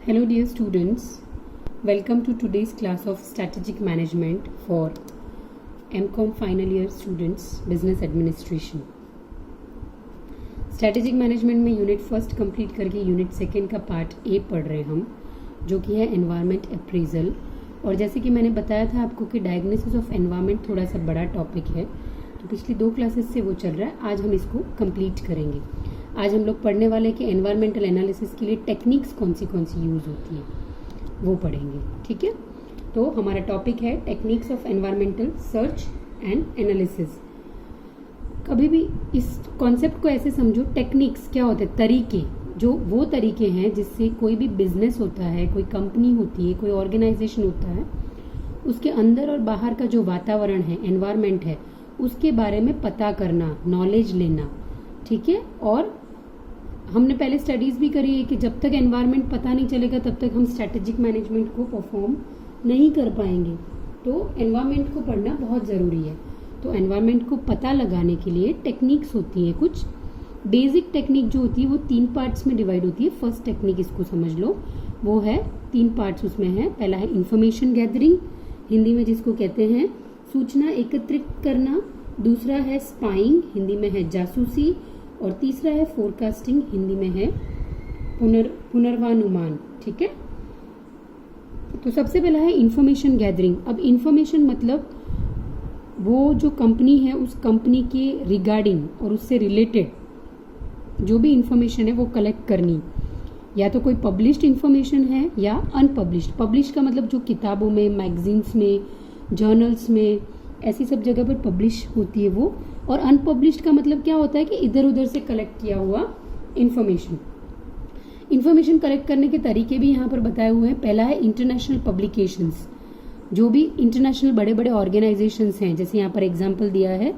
Hello dear students, welcome to today's class of Strategic Management for MCOM final year students Business Administration. Strategic Management में unit first complete करके unit second का part A पढ़ रहे हैं हम, जो कि है एनवायरनमेंट अप्रेजल। और जैसे कि मैंने बताया था आपको कि डायग्नोसिस ऑफ एनवायरनमेंट थोड़ा सा बड़ा टॉपिक है, तो पिछली 2 क्लासेस से वो चल रहा है। आज हम इसको कंप्लीट करेंगे। आज हम लोग पढ़ने वाले हैं कि एनवायरमेंटल एनालिसिस के लिए टेक्निक्स कौन सी यूज़ होती है, वो पढ़ेंगे। ठीक है, तो हमारा टॉपिक है techniques of environmental search and analysis. कभी भी इस कॉन्सेप्ट को ऐसे समझो, टेक्निक्स क्या होते हैं? तरीके, जो वो तरीके हैं जिससे कोई भी बिजनेस होता है, कोई कंपनी होती है, कोई ऑर्गेनाइजेशन होता है, उसके अंदर और बाहर का जो वातावरण है, एनवायरनमेंट है, उसके बारे में पता करना, नॉलेज लेना। ठीक है, और हमने पहले स्टडीज़ भी करी है कि जब तक एनवायरनमेंट पता नहीं चलेगा तब तक हम स्ट्रैटेजिक मैनेजमेंट को परफॉर्म नहीं कर पाएंगे। तो एनवायरनमेंट को पढ़ना बहुत ज़रूरी है। तो एनवायरनमेंट को पता लगाने के लिए टेक्निक्स होती हैं, कुछ बेसिक टेक्निक जो होती है वो 3 पार्ट्स में डिवाइड होती है। फर्स्ट टेक्निक इसको समझ लो, वो है 3 पार्ट्स उसमें है। पहला है इंफॉर्मेशन गैदरिंग, हिंदी में जिसको कहते हैं सूचना एकत्रित करना। दूसरा है स्पाइंग, हिंदी में है जासूसी। और तीसरा है फोरकास्टिंग, हिंदी में है पुनर्वानुमान। ठीक है, तो सबसे पहला है इंफॉर्मेशन गैदरिंग। अब इंफॉर्मेशन मतलब वो जो कंपनी है उस कंपनी के रिगार्डिंग और उससे रिलेटेड जो भी इंफॉर्मेशन है वो कलेक्ट करनी, या तो कोई पब्लिश्ड इंफॉर्मेशन है या अनपब्लिश्ड। पब्लिश्ड का मतलब जो किताबों में, मैगजीन्स में, जर्नल्स में, ऐसी सब जगह पर पब्लिश होती है वो। और अनपब्लिश्ड का मतलब क्या होता है कि इधर उधर से कलेक्ट किया हुआ इंफॉर्मेशन। इंफॉर्मेशन कलेक्ट करने के तरीके भी यहाँ पर बताए हुए हैं। पहला है इंटरनेशनल पब्लिकेशंस, जो भी इंटरनेशनल बड़े बड़े ऑर्गेनाइजेशंस हैं, जैसे यहाँ पर एग्जांपल दिया है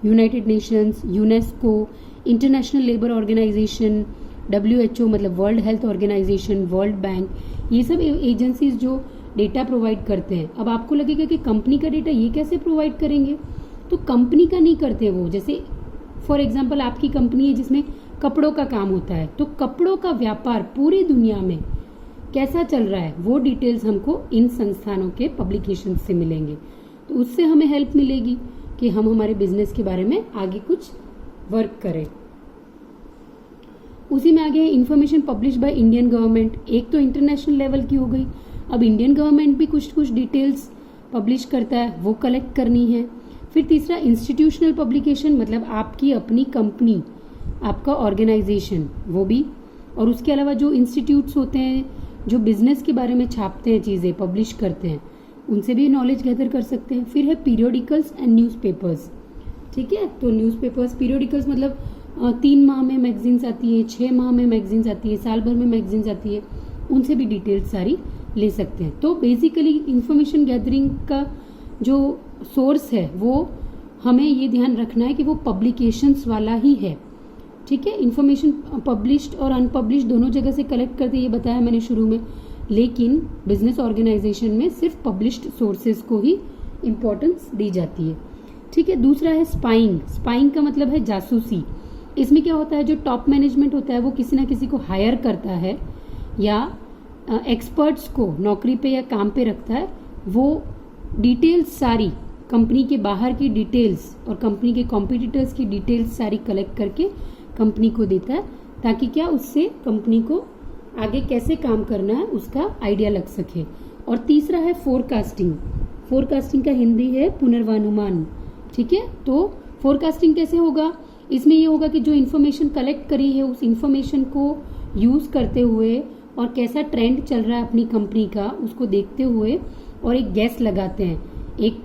United Nations, UNESCO, International Labour Organisation, WHO मतलब World Health Organisation, World Bank, ये सब एजेंसीज जो डेटा प्रोवाइड करते हैं। अब आपको लगेगा कि कंपनी का डेटा ये कैसे प्रोवाइड करेंगे, तो कंपनी का नहीं करते वो। जैसे फॉर एग्जांपल आपकी कंपनी है जिसमें कपड़ों का काम होता है, तो कपड़ों का व्यापार पूरी दुनिया में कैसा चल रहा है वो डिटेल्स हमको इन संस्थानों के पब्लिकेशन से मिलेंगे। तो उससे हमें हेल्प मिलेगी कि हम हमारे बिजनेस के बारे में आगे कुछ वर्क करें। उसी में आगे है information publish by Indian government. एक तो इंटरनेशनल लेवल की हो गई, अब इंडियन गवर्नमेंट भी कुछ डिटेल्स पब्लिश करता है, वो कलेक्ट करनी है। फिर तीसरा इंस्टीट्यूशनल पब्लिकेशन, मतलब आपकी अपनी कंपनी, आपका ऑर्गेनाइजेशन, वो भी। और उसके अलावा जो इंस्टीट्यूट्स होते हैं जो बिजनेस के बारे में छापते हैं, चीज़ें पब्लिश करते हैं, उनसे भी नॉलेज गैदर कर सकते हैं। फिर है पीरियोडिकल्स एंड न्यूज़पेपर्स। ठीक है, तो न्यूज़पेपर्स, पीरियोडिकल्स मतलब 3 माह में मैगजीन्स आती है, 6 माह में मैगजीन्स आती है, साल भर में मैगजीन्स आती है, उनसे भी डिटेल्स सारी ले सकते हैं। तो बेसिकली इंफॉर्मेशन गैदरिंग का जो सोर्स है वो हमें ये ध्यान रखना है कि वो पब्लिकेशंस वाला ही है। ठीक है, इंफॉर्मेशन पब्लिश्ड और अनपब्लिश्ड दोनों जगह से कलेक्ट करते, ये बताया मैंने शुरू में। लेकिन बिजनेस ऑर्गेनाइजेशन में सिर्फ पब्लिश्ड सोर्सेज को ही इम्पोर्टेंस दी जाती है। ठीक है, दूसरा है स्पाइंग। स्पाइंग का मतलब है जासूसी। इसमें क्या होता है, जो टॉप मैनेजमेंट होता है वो किसी ना किसी को हायर करता है या एक्सपर्ट्स को नौकरी पे या काम पे रखता है। वो डिटेल्स सारी, कंपनी के बाहर की डिटेल्स और कंपनी के कॉम्पिटिटर्स की डिटेल्स सारी कलेक्ट करके कंपनी को देता है, ताकि क्या उससे कंपनी को आगे कैसे काम करना है उसका आइडिया लग सके। और तीसरा है फोरकास्टिंग। फोरकास्टिंग का हिंदी है पुनर्वानुमान। ठीक है, तो फोरकास्टिंग कैसे होगा, इसमें ये होगा कि जो इन्फॉर्मेशन कलेक्ट करी है उस इन्फॉर्मेशन को यूज करते हुए और कैसा ट्रेंड चल रहा है अपनी कंपनी का उसको देखते हुए और एक गैस लगाते हैं, एक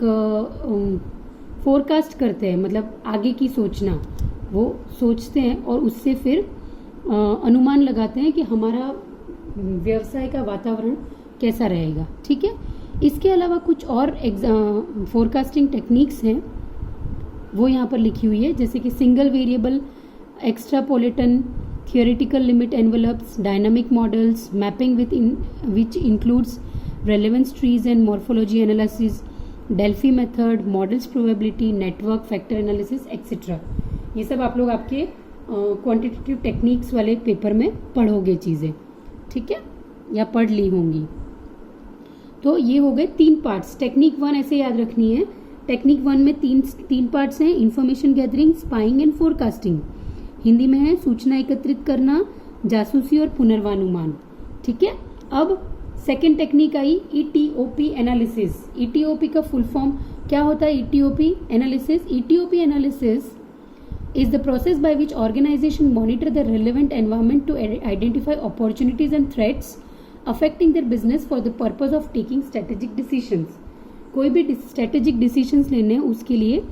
फोरकास्ट करते हैं, मतलब आगे की सोचना, वो सोचते हैं और उससे फिर अनुमान लगाते हैं कि हमारा व्यवसाय का वातावरण कैसा रहेगा। ठीक है, इसके अलावा कुछ और फोरकास्टिंग टेक्निक्स हैं, वो यहाँ पर लिखी हुई है, जैसे कि single variable extrapolation, theoretical limit envelopes, dynamic models, mapping which includes relevance trees and morphology analysis, Delphi method, models probability, network factor analysis etcetera. ये सब आप लोग आपके क्वांटिटेटिव टेक्निक्स वाले पेपर में पढ़ोगे चीज़ें। ठीक है, या पढ़ ली होंगी। तो ये हो गए 3 पार्ट्स। टेक्निक 1 ऐसे याद रखनी है। टेक्निक 1 में तीन पार्ट्स हैं, information gathering, spying and forecasting. Hindi में है सूचना एकत्रित करना, जासूसी और पुनर्वानुमान। ठीक है। अब सेकेंड टेक्निक आई ईटीओपी एनालिसिस। ईटीओपी का फुल फॉर्म क्या होता है? ETOP analysis. ETOP analysis is the process by which organization monitor the relevant environment to identify opportunities and threats affecting their business for the purpose of taking strategic decisions। कोई भी strategic decisions लेने हैं उसके लिए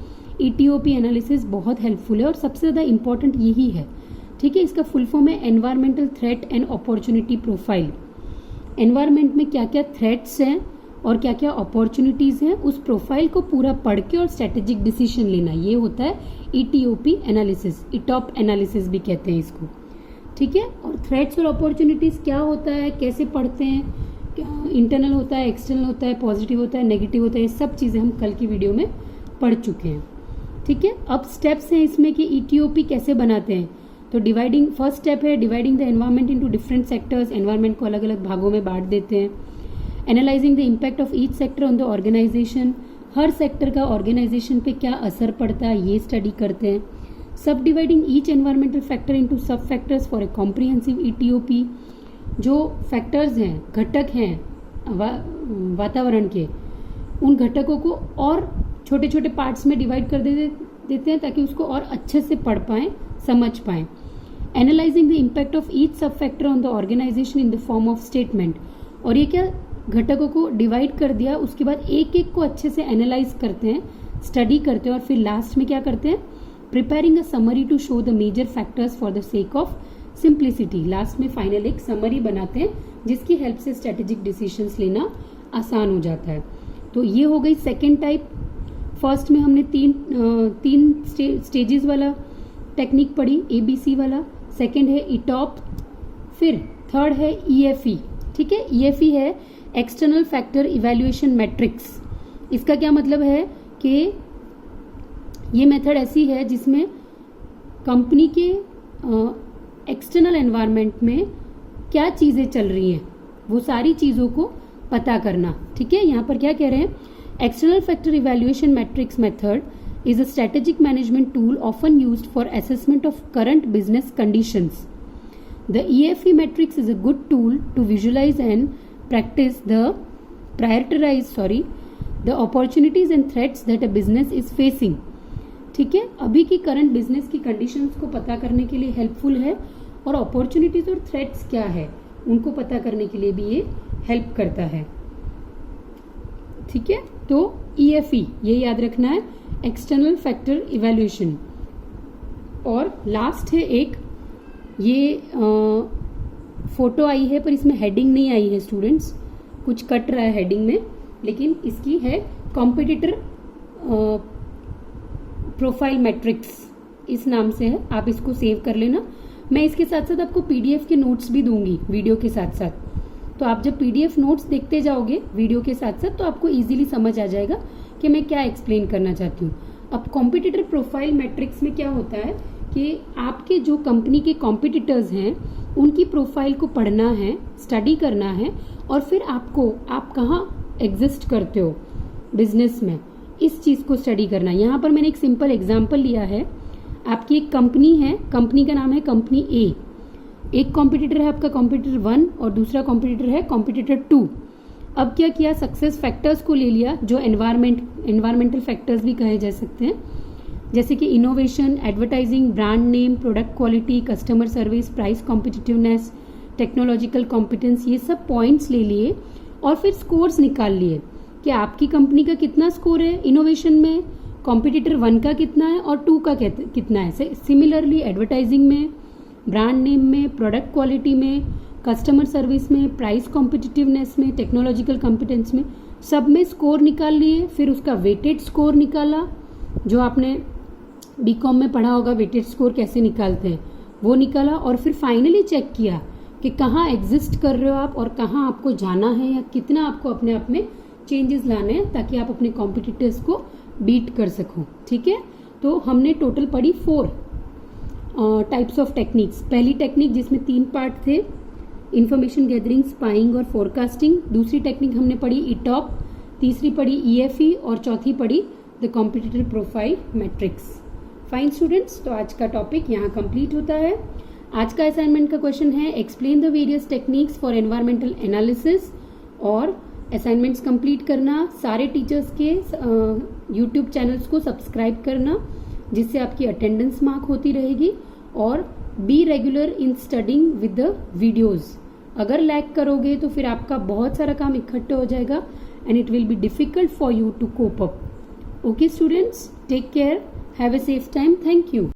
ETOP analysis बहुत helpful है और सबसे ज़्यादा इम्पॉर्टेंट यही है। ठीक है। इसका फुल फॉर्म है environmental threat and opportunity profile. Environment में क्या क्या थ्रेट्स हैं और क्या क्या अपॉर्चुनिटीज हैं, उस प्रोफाइल को पूरा पढ़ के और स्ट्रेटेजिक डिसीजन लेना, ये होता है ईटीओपी एनालिसिस। इटॉप एनालिसिस भी कहते हैं इसको। ठीक है। और थ्रेट्स और अपॉर्चुनिटीज क्या होता है, कैसे पढ़ते हैं, इंटरनल होता है, एक्सटर्नल होता है, पॉजिटिव होता है, नेगेटिव होता है, ये सब चीज़ें हम कल की वीडियो में पढ़ चुके हैं। ठीक है। अब स्टेप्स हैं इसमें कि ईटीओपी कैसे बनाते हैं। तो डिवाइडिंग, फर्स्ट स्टेप है dividing the environment into different sectors. Environment को अलग अलग भागों में बांट देते हैं। Analysing the impact of each sector on the organisation. हर सेक्टर का ऑर्गेनाइजेशन पे क्या असर पड़ता है ये स्टडी करते हैं। Subdividing each environmental factor into sub factors for a comprehensive ETOP. जो फैक्टर्स हैं, घटक हैं वातावरण के, उन घटकों को और छोटे छोटे पार्ट्स में डिवाइड कर देते हैं ताकि उसको और अच्छे से पढ़ पाएं, समझ पाएं। Analysing the impact of each sub factor on the organisation in the form of statement. और ये क्या, घटकों को डिवाइड कर दिया, उसके बाद एक एक को अच्छे से एनालाइज करते हैं, स्टडी करते हैं और फिर लास्ट में क्या करते हैं, preparing a summary to show the major factors for the sake of simplicity. Last में फाइनल एक समरी बनाते हैं जिसकी हेल्प से स्ट्रेटेजिक डिसीजंस लेना आसान हो जाता है। तो ये हो गई सेकेंड टाइप। फर्स्ट में हमने तीन स्टेजेस वाला टेक्निक पढ़ी, ABC वाला। सेकेंड है इटॉप, फिर थर्ड है EFE। ठीक है। EFE है एक्सटर्नल फैक्टर इवैल्यूएशन मैट्रिक्स। इसका क्या मतलब है कि ये मेथड ऐसी है जिसमें कंपनी के एक्सटर्नल एनवायरनमेंट में क्या चीज़ें चल रही हैं वो सारी चीज़ों को पता करना। ठीक है। यहाँ पर क्या कह रहे हैं, external factor evaluation matrix method is a strategic management tool often used for assessment of current business conditions. The EFE matrix is a good tool to visualize and prioritize the opportunities and threats that a business is facing. ठीक है। अभी की current business की conditions को पता करने के लिए हेल्पफुल है और अपॉर्चुनिटीज और थ्रेट्स क्या है उनको पता करने के लिए भी ये हेल्प करता है। ठीक है। तो EFE ये याद रखना है, एक्सटर्नल फैक्टर इवैल्यूएशन। और लास्ट है एक, ये फोटो आई है पर इसमें हेडिंग नहीं आई है स्टूडेंट्स, कुछ कट रहा है हेडिंग में, लेकिन इसकी है कॉम्पिटिटर प्रोफाइल मैट्रिक्स, इस नाम से है। आप इसको सेव कर लेना। मैं इसके साथ साथ आपको PDF के नोट्स भी दूंगी वीडियो के साथ साथ। तो आप जब PDF नोट्स देखते जाओगे वीडियो के साथ साथ तो आपको इजीली समझ आ जाएगा कि मैं क्या एक्सप्लेन करना चाहती हूँ। अब कॉम्पिटिटर प्रोफाइल मैट्रिक्स में क्या होता है कि आपके जो कंपनी के कॉम्पिटिटर्स हैं उनकी प्रोफाइल को पढ़ना है, स्टडी करना है और फिर आप कहाँ एग्जिस्ट करते हो बिजनेस में, इस चीज़ को स्टडी करना। यहाँ पर मैंने एक सिंपल एग्जाम्पल लिया है। आपकी एक कंपनी है, कंपनी का नाम है कंपनी A। एक कॉम्पिटिटर है आपका कॉम्पिटिटर 1 और दूसरा कॉम्पिटिटर है कॉम्पिटिटर 2। अब क्या किया, सक्सेस फैक्टर्स को ले लिया जो एनवायरमेंटल फैक्टर्स भी कहे जा सकते हैं, जैसे कि innovation, advertising, brand name, product quality, customer service, price competitiveness, technological competence, ये सब पॉइंट्स ले लिए और फिर स्कोर्स निकाल लिए कि आपकी कंपनी का कितना स्कोर है इनोवेशन में, कॉम्पिटिटर 1 का कितना है और 2 का कितना है। सिमिलरली एडवर्टाइजिंग में, ब्रांड नेम में, प्रोडक्ट क्वालिटी में, कस्टमर सर्विस में, प्राइस कॉम्पिटिटिवनेस में, टेक्नोलॉजिकल कॉम्पिटेंस में, सब में स्कोर निकाल लिए। फिर उसका वेटेड स्कोर निकाला, जो आपने BCom में पढ़ा होगा वेटेड स्कोर कैसे निकालते हैं, वो निकाला। और फिर फाइनली चेक किया कि कहाँ एग्जिस्ट कर रहे हो आप और कहाँ आपको जाना है या कितना आपको अपने आप में चेंजेस लाने हैं ताकि आप अपने कॉम्पिटिटर्स को बीट कर सको। ठीक है। तो हमने टोटल पढ़ी 4 टाइप्स ऑफ टेक्निक्स। पहली टेक्निक जिसमें 3 पार्ट थे, इंफॉर्मेशन गैदरिंग, स्पाइंग और फोरकास्टिंग। दूसरी टेक्निक हमने पढ़ी इटॉप, तीसरी पढ़ी ईएफई और चौथी पढ़ी the competitive profile matrix. Fine students, तो आज का टॉपिक यहाँ कंप्लीट होता है। आज का असाइनमेंट का क्वेश्चन है explain the various techniques for environmental analysis, और असाइनमेंट्स कंप्लीट करना, सारे टीचर्स के यूट्यूब चैनल्स को सब्सक्राइब करना जिससे आपकी अटेंडेंस मार्क होती रहेगी, और be regular in studying with the videos. अगर लैग करोगे तो फिर आपका बहुत सारा काम इकट्ठा हो जाएगा and it will be difficult for you to cope up. Okay students, take care, have a safe time, thank you.